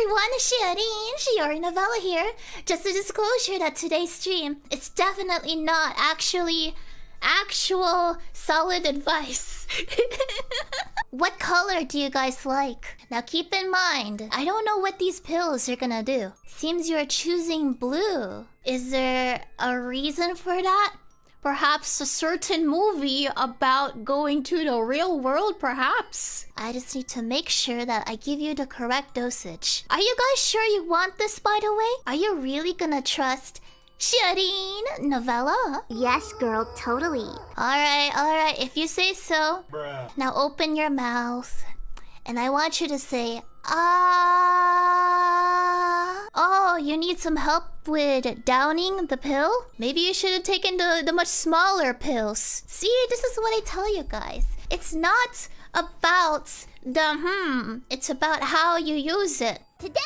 everyone, Shiori Novella here. Just a disclosure that today's stream, it's definitely not actual solid advice. What color do you guys like? Now keep in mind, I don't know what these pills are gonna do. Seems you're choosing blue. Is there a reason for that? Perhaps a certain movie about going to the real world, perhaps. I just need to make sure that I give you the correct dosage. Are you guys sure you want this, by the way? Are you really gonna trust Shiori Novella? Yes, girl, totally. Alright, if you say so. Bruh. Now open your mouth. And I want you to say, ah. Oh, you need some help with downing the pill? Maybe you should have taken the much smaller pills. See, this is what I tell you guys. It's not about the it's about how you use it. Today!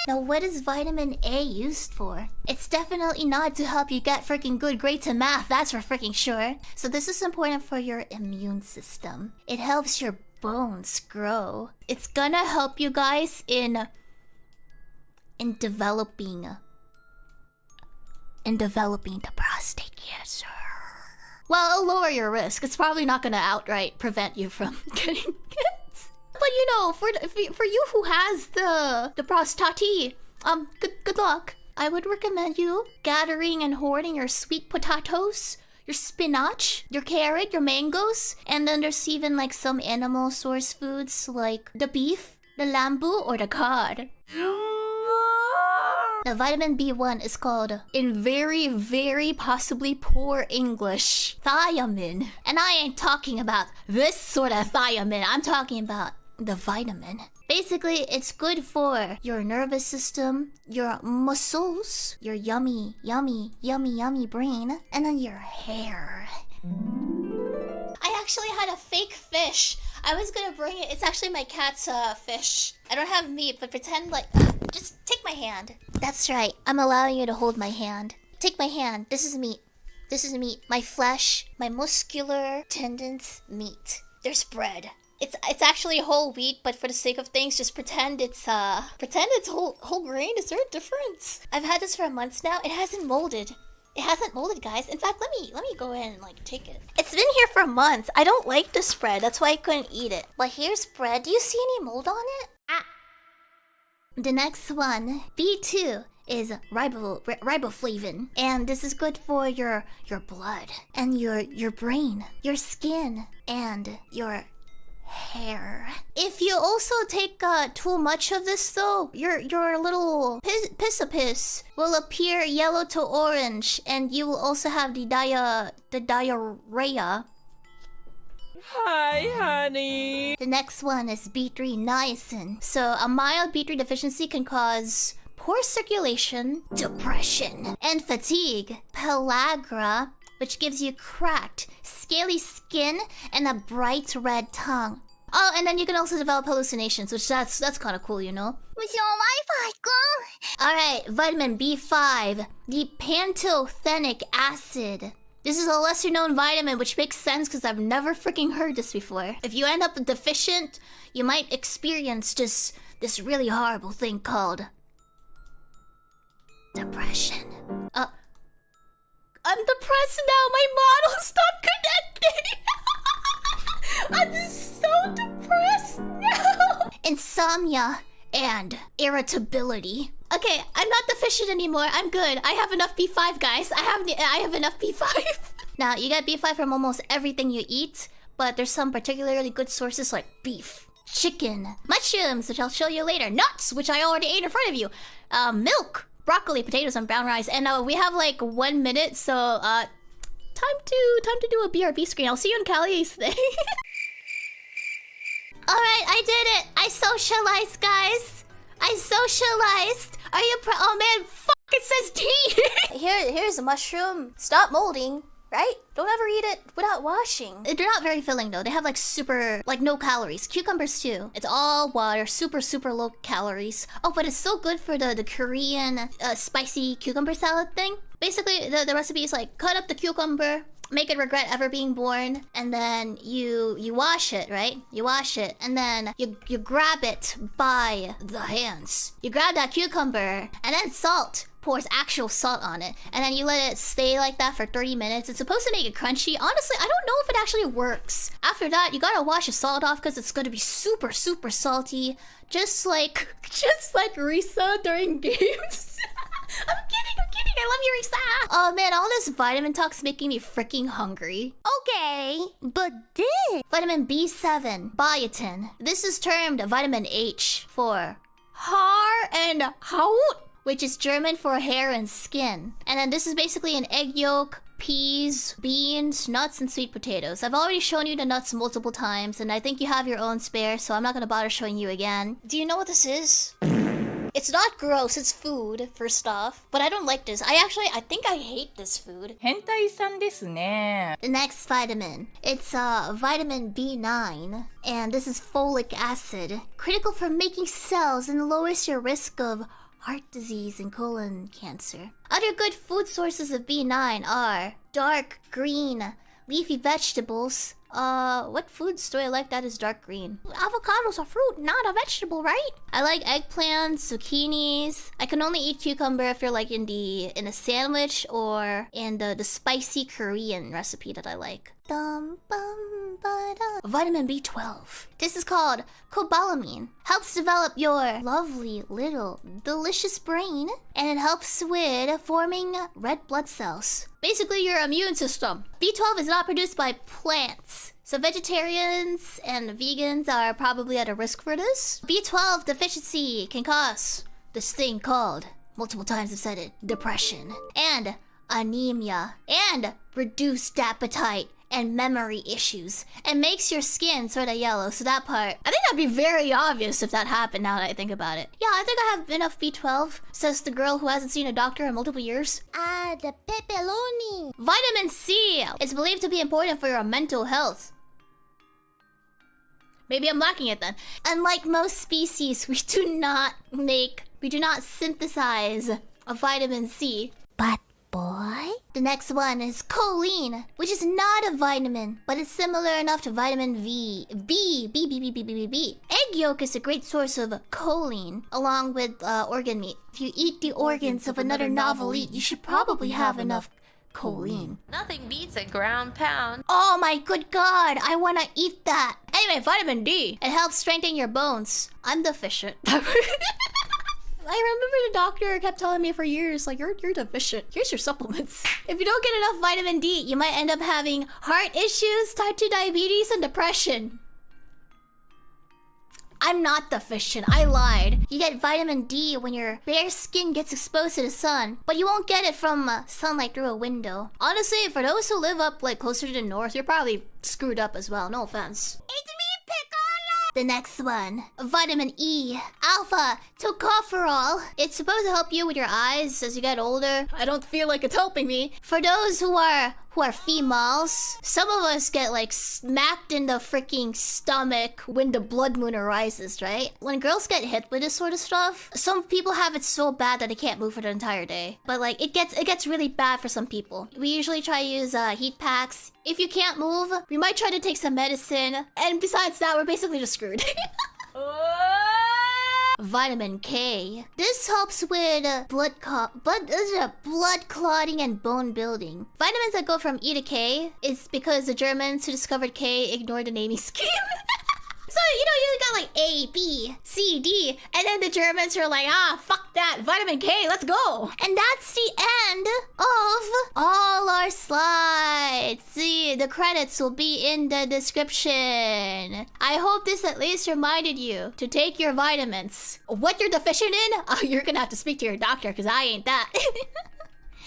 Now, what is vitamin A used for? It's definitely not to help you get freaking good grades in math, that's for freaking sure. So this is important for your immune system. It helps your bones grow. It's gonna help you guys in developing the prostate cancer. Well, it'll lower your risk. It's probably not gonna outright prevent you from getting kids. But you know, for you who has the prostate, good luck. I would recommend you gathering and hoarding your sweet potatoes, your spinach, your carrot, your mangoes, and then there's even like some animal source foods like the beef, the lambu, or the cod. Now, vitamin B1 is called, in very, very possibly poor English, thiamine. And I ain't talking about this sort of thiamine. I'm talking about the vitamin. Basically, it's good for your nervous system, your muscles, your yummy brain, and then your hair. I actually had a fake fish. I was gonna bring it. It's actually my cat's fish. I don't have meat, but pretend like... just take my hand. That's right. I'm allowing you to hold my hand. Take my hand. This is meat. This is meat. My flesh, my muscular tendons, meat. There's bread. It's actually whole wheat, but for the sake of things, just pretend it's whole grain. Is there a difference? I've had this for months now. It hasn't molded. It hasn't molded, guys. In fact, let me go in and like take it. It's been here for months. I don't like this bread. That's why I couldn't eat it. But here's bread. Do you see any mold on it? Ah. The next one, B2, is riboflavin, and this is good for your blood and your brain, your skin, and your hair. If you also take too much of this though, your little piss will appear yellow to orange, and you will also have the diarrhea. Hi, honey. The next one is B3 niacin. So a mild B3 deficiency can cause poor circulation, depression, and fatigue. Pellagra, which gives you cracked, scaly skin and a bright red tongue. Oh, and then you can also develop hallucinations, which that's kind of cool, you know? With your Wi-Fi, girl! Alright, vitamin B5, the pantothenic acid. This is a lesser known vitamin, which makes sense because I've never freaking heard this before. If you end up deficient, you might experience just this really horrible thing called depression. I'm depressed now. My model stopped connecting. I'm so depressed now. Insomnia and irritability. Okay, I'm not deficient anymore. I'm good. I have enough B5, guys. I have enough B5. Now, you get B5 from almost everything you eat, but there's some particularly good sources like beef, chicken, mushrooms, which I'll show you later, nuts, which I already ate in front of you, milk, broccoli, potatoes, and brown rice. And we have like 1 minute, so time to do a BRB screen. I'll see you in Callie's thing. Alright, I did it. I socialized, guys. I socialized. Are you oh man, fuck, it says T. Here's a mushroom. Stop molding, right? Don't ever eat it without washing. They're not very filling though. They have like super, like no calories. Cucumbers too. It's all water, super low calories. Oh, but it's so good for the Korean spicy cucumber salad thing. Basically, the recipe is like cut up the cucumber, make it regret ever being born, and then you wash it, right? You wash it, and then you grab it by the hands. You grab that cucumber, and then salt. Pours actual salt on it, and then you let it stay like that for 30 minutes. It's supposed to make it crunchy. Honestly, I don't know if it actually works. After that, you gotta wash the salt off because it's gonna be super, super salty. Just like Risa during games. I'm kidding. I love you, Risa. Oh man, all this vitamin talk's making me freaking hungry. Okay, but this... Vitamin B7, biotin. This is termed vitamin H for Haar and Haut, which is German for hair and skin. And then this is basically an egg yolk, peas, beans, nuts, and sweet potatoes. I've already shown you the nuts multiple times, and I think you have your own spare, so I'm not gonna bother showing you again. Do you know what this is? It's not gross, it's food, first off. But I don't like this. I think I hate this food. 変態さんですね。 The next vitamin. It's vitamin B9. And this is folic acid. Critical for making cells and lowers your risk of heart disease and colon cancer. Other good food sources of B9 are dark green leafy vegetables. What foods do I like that is dark green? Avocados are fruit, not a vegetable, right? I like eggplants, zucchinis. I can only eat cucumber if you're like in a sandwich or in the spicy Korean recipe that I like. Vitamin B12. This is called cobalamin. Helps develop your lovely little delicious brain, and it helps with forming red blood cells. Basically your immune system. B12 is not produced by plants, so vegetarians and vegans are probably at a risk for this. B12 deficiency can cause this thing called, multiple times I've said it, depression and anemia and reduced appetite and memory issues, and makes your skin sort of yellow. So that part, I think that'd be very obvious if that happened now that I think about it. Yeah, I think I have enough B12, says the girl who hasn't seen a doctor in multiple years. Ah, the pepperoni. Vitamin C is believed to be important for your mental health. Maybe I'm lacking it then. Unlike most species, we do not synthesize a vitamin C. But boy... The next one is choline, which is not a vitamin, but it's similar enough to vitamin B. Egg yolk is a great source of choline, along with organ meat. If you eat the organs of another novelite, you should probably have enough choline. Nothing beats a ground pound. Oh my good god, I wanna eat that. Anyway, vitamin D. It helps strengthen your bones. I'm deficient. I remember the doctor kept telling me for years, like, you're deficient. Here's your supplements. If you don't get enough vitamin D, you might end up having heart issues, type 2 diabetes, and depression. I'm not deficient. I lied. You get vitamin D when your bare skin gets exposed to the sun, but you won't get it from sunlight through a window. Honestly, for those who live up like closer to the north, you're probably screwed up as well. No offense. It's me, Piccolo! The next one, vitamin E, alpha tocopherol. It's supposed to help you with your eyes as you get older. I don't feel like it's helping me. For those who are females, some of us get like smacked in the freaking stomach when the blood moon arises, right? When girls get hit with this sort of stuff, some people have it so bad that they can't move for the entire day. But like it gets really bad for some people. We usually try to use heat packs. If you can't move, we might try to take some medicine. And besides that, we're basically just screwed. Vitamin K. This helps with blood clotting and bone building. Vitamins that go from E to K is because the Germans who discovered K ignored the naming scheme. So, you know, you got like A, B, C, D, and then the Germans are like, fuck that, vitamin K, let's go. And that's the end of all our slides. See, the credits will be in the description. I hope this at least reminded you to take your vitamins. What you're deficient in? You're gonna have to speak to your doctor, because I ain't that.